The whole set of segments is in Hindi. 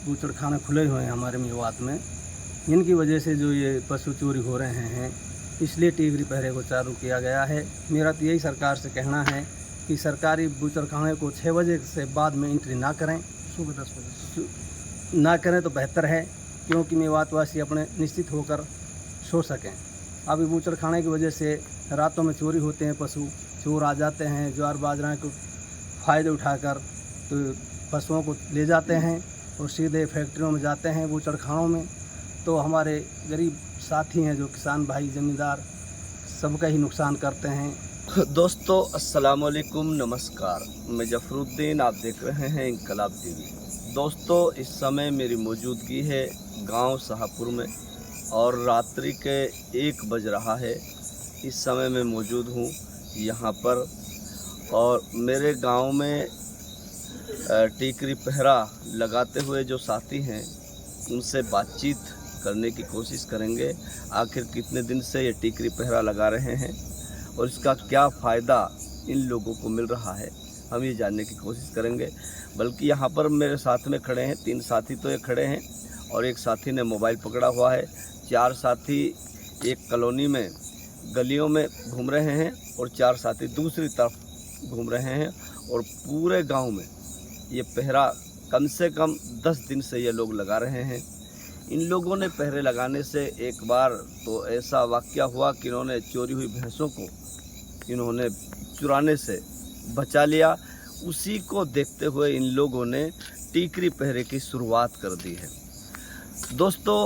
बूचड़खाने खुले हुए हैं हमारे मेवात में। इनकी वजह से जो ये पशु चोरी हो रहे हैं, इसलिए टिकरी पहरे को चालू किया गया है। मेरा तो यही सरकार से कहना है कि सरकारी बूचड़खाने को 6 बजे से बाद में एंट्री ना करें, सुबह 10 बजे ना करें तो बेहतर है, क्योंकि मेवातवासी अपने निश्चित होकर सो सकें। अभी बूचड़खाने की वजह से रातों में चोरी होते हैं, पशु चोर आ जाते हैं, ज्वार बाजरा को फ़ायदे उठाकर तो पशुओं को ले जाते हैं और सीधे फैक्ट्रियों में जाते हैं बूचड़खानों में। तो हमारे गरीब साथी हैं जो किसान भाई ज़मींदार, सबका ही नुकसान करते हैं। दोस्तों अस्सलाम वालेकुम, नमस्कार। मैं जफरुद्दीन, आप देख रहे हैं इनकलाब टीवी। दोस्तों इस समय मेरी मौजूदगी है गांव शाहपुर में और रात्रि के 1 बज रहा है। इस समय मैं मौजूद हूं यहां पर और मेरे गांव में टिकरी पहरा लगाते हुए जो साथी हैं उनसे बातचीत करने की कोशिश करेंगे। आखिर कितने दिन से ये टिकरी पहरा लगा रहे हैं और इसका क्या फ़ायदा इन लोगों को मिल रहा है, हम ये जानने की कोशिश करेंगे। बल्कि यहाँ पर मेरे साथ में खड़े हैं 3 साथी तो ये खड़े हैं और एक साथी ने मोबाइल पकड़ा हुआ है। 4 साथी एक कॉलोनी में गलियों में घूम रहे हैं और 4 साथी दूसरी तरफ घूम रहे हैं और पूरे गांव में ये पहरा कम से कम 10 दिन से ये लोग लगा रहे हैं। इन लोगों ने पहरे लगाने से एक बार तो ऐसा वाक़या हुआ कि इन्होंने चोरी हुई भैंसों को इन्होंने चुराने से बचा लिया। उसी को देखते हुए इन लोगों ने टिकरी पहरे की शुरुआत कर दी है। दोस्तों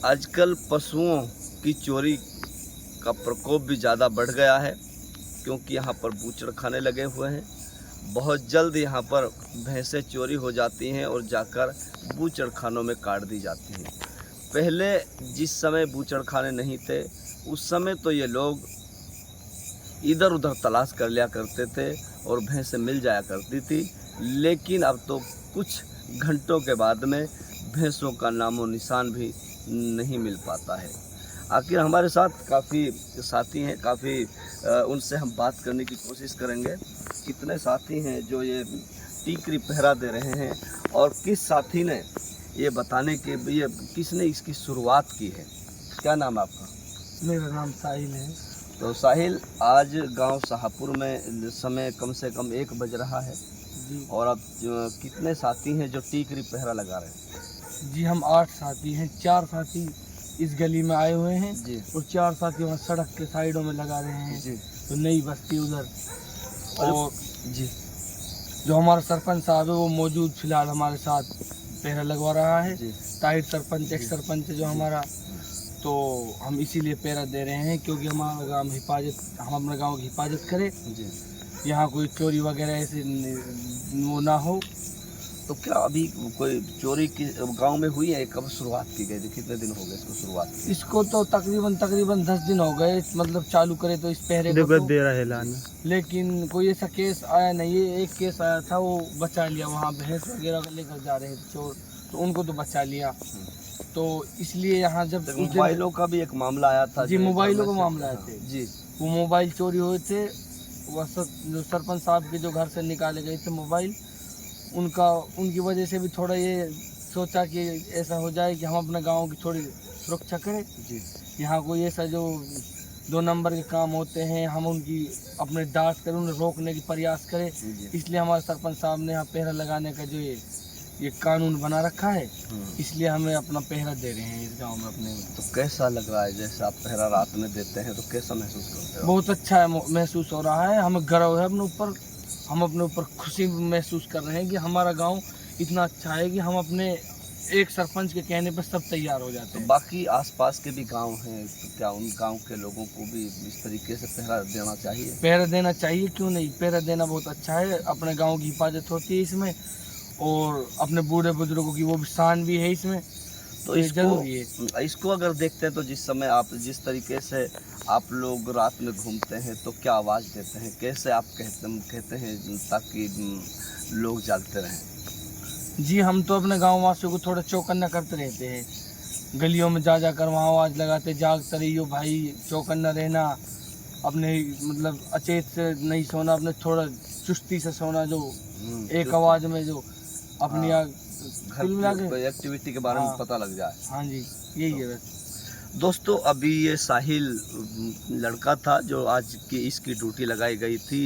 आजकल पशुओं की चोरी का प्रकोप भी ज़्यादा बढ़ गया है, क्योंकि यहाँ पर बूचड़खाने लगे हुए हैं। बहुत जल्द यहाँ पर भैंसें चोरी हो जाती हैं और जाकर बूचड़खानों में काट दी जाती हैं। पहले जिस समय बूचड़खाने नहीं थे उस समय तो ये लोग इधर उधर तलाश कर लिया करते थे और भैंसें मिल जाया करती थी, लेकिन अब तो कुछ घंटों के बाद में भैंसों का नामो निशान भी नहीं मिल पाता है। आखिर हमारे साथ काफ़ी साथी हैं, काफ़ी उनसे हम बात करने की कोशिश करेंगे। कितने साथी हैं जो ये टिकरी पहरा दे रहे हैं और किस साथी ने ये बताने के ये किसने इसकी शुरुआत की है। क्या नाम है आपका? मेरा नाम साहिल है। तो साहिल, आज गांव शाहपुर में समय कम से कम 1 बज रहा है जी। और अब कितने साथी हैं जो टिकरी पहरा लगा रहे हैं? जी हम 8 साथी हैं। 4 साथी इस गली में आए हुए हैं जी और 4 साथी वहाँ सड़क के साइडों में लगा रहे हैं। जी तो नई बस्ती उधर। और जी जो हमारा सरपंच साहब है वो मौजूद फिलहाल हमारे साथ पहरा लगवा रहा है। जी ताहिर सरपंच एक सरपंच है जो हमारा, तो हम इसीलिए पहरा दे रहे हैं क्योंकि हमारा गांव हम अपने गांव की हिफाजत करें, जी। यहाँ कोई चोरी वगैरह ऐसे वो ना हो। तो क्या अभी कोई चोरी की गांव में हुई है? कब शुरुआत की गई थी? कितने दिन हो गए इसको शुरुआत की? इसको तो तकरीबन 10 दिन हो गए, मतलब चालू करे तो इस पहरे को तो, दे रहा है लाना। लेकिन कोई ऐसा केस आया नहीं है। एक केस आया था, वो बचा लिया, वहाँ भैंस वगैरह लेकर जा रहे थे चोर, तो उनको तो बचा लिया। तो इसलिए यहाँ जब मोबाइलों का भी एक मामला आया था। जी मोबाइलों का मामला आए थे जी। वो मोबाइल चोरी हुए थे। वह जो सरपंच साहब के जो घर से निकाले गए थे मोबाइल, उनकी वजह से भी थोड़ा ये सोचा कि ऐसा हो जाए कि हम अपने गांव की थोड़ी सुरक्षा करें। जी यहाँ कोई ऐसा जो 2 नंबर के काम होते हैं हम उनकी अपने डांट करें, उन्हें रोकने की प्रयास करें। इसलिए हमारे सरपंच साहब ने यहाँ पहरा लगाने का जो ये कानून बना रखा है, इसलिए हमें अपना पहरा दे रहे हैं इस गांव में अपने। तो कैसा लग रहा है? जैसे आप पहरा रात में देते हैं तो कैसा महसूस करते हो? बहुत अच्छा है, महसूस हो रहा है, हमें गर्व है अपने ऊपर। हम अपने ऊपर खुशी महसूस कर रहे हैं कि हमारा गांव इतना अच्छा है कि हम अपने एक सरपंच के कहने पर सब तैयार हो जाते तो हैं। बाकी आसपास के भी गांव हैं, तो क्या उन गांव के लोगों को भी इस तरीके से पहरा देना चाहिए? पहरा देना चाहिए, क्यों नहीं। पहरा देना बहुत अच्छा है, अपने गांव की हिफाजत होती है इसमें और अपने बूढ़े बुजुर्गों की वो भी शान भी है इसमें। तो इसको अगर देखते हैं तो जिस समय आप जिस तरीके से आप लोग रात में घूमते हैं तो क्या आवाज़ देते हैं? कैसे आप कहते हैं ताकि लोग जागते रहें? जी हम तो अपने गाँव वासियों को थोड़ा चौकन्ना करते रहते हैं, गलियों में जाकर वहाँ आवाज़ लगाते, जागते रहियो भाई, चौकन्ना रहना, अपने मतलब अचेत से नहीं सोना, अपने थोड़ा चुस्ती से सोना, जो एक आवाज़ में जो अपनी घर की एक्टिविटी के बारे में पता लग जाए। हाँ जी, यही है। दोस्तों अभी ये साहिल लड़का था जो आज की इसकी ड्यूटी लगाई गई थी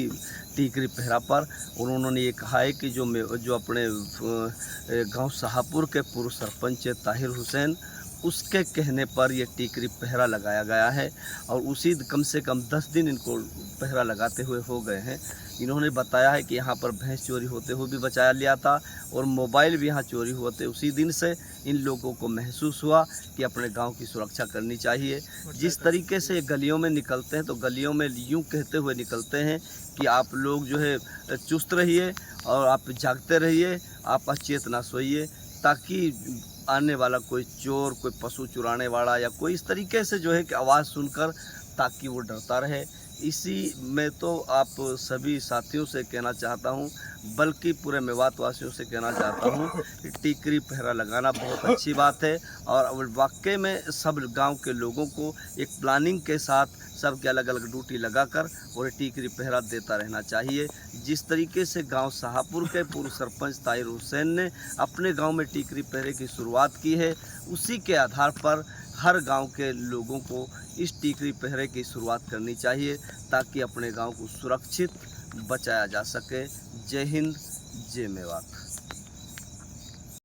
टीकरी पहरा पर, और उन्होंने ये कहा है कि जो अपने गांव शाहपुर के पूर्व सरपंच ताहिर हुसैन, उसके कहने पर ये टीकरी पहरा लगाया गया है, और उसी कम से कम 10 दिन इनको पहरा लगाते हुए हो गए हैं। इन्होंने बताया है कि यहाँ पर भैंस चोरी होते हुए भी बचाया लिया था, और मोबाइल भी यहाँ चोरी हुए थे। उसी दिन से इन लोगों को महसूस हुआ कि अपने गांव की सुरक्षा करनी चाहिए। जिस तरीके से गलियों में निकलते हैं तो गलियों में यूँ कहते हुए निकलते हैं कि आप लोग जो है चुस्त रहिए और आप जागते रहिए, आप अचेत ना सोइए, ताकि आने वाला कोई चोर, कोई पशु चुराने वाला या कोई इस तरीके से जो है कि आवाज़ सुनकर ताकि वो डरता रहे। इसी में तो आप सभी साथियों से कहना चाहता हूँ, बल्कि पूरे मेवात वासियों से कहना चाहता हूँ कि टीकरी पहरा लगाना बहुत अच्छी बात है, और वाकई में सब गांव के लोगों को एक प्लानिंग के साथ सबके अलग अलग ड्यूटी लगाकर और टीकरी पहरा देता रहना चाहिए। जिस तरीके से गांव शाहपुर के पूर्व सरपंच ताहिर हुसैन ने अपने गांव में टीकरी पहरे की शुरुआत की है, उसी के आधार पर हर गांव के लोगों को इस टीकरी पहरे की शुरुआत करनी चाहिए, ताकि अपने गांव को सुरक्षित बचाया जा सके। जय हिंद, जय मेवात।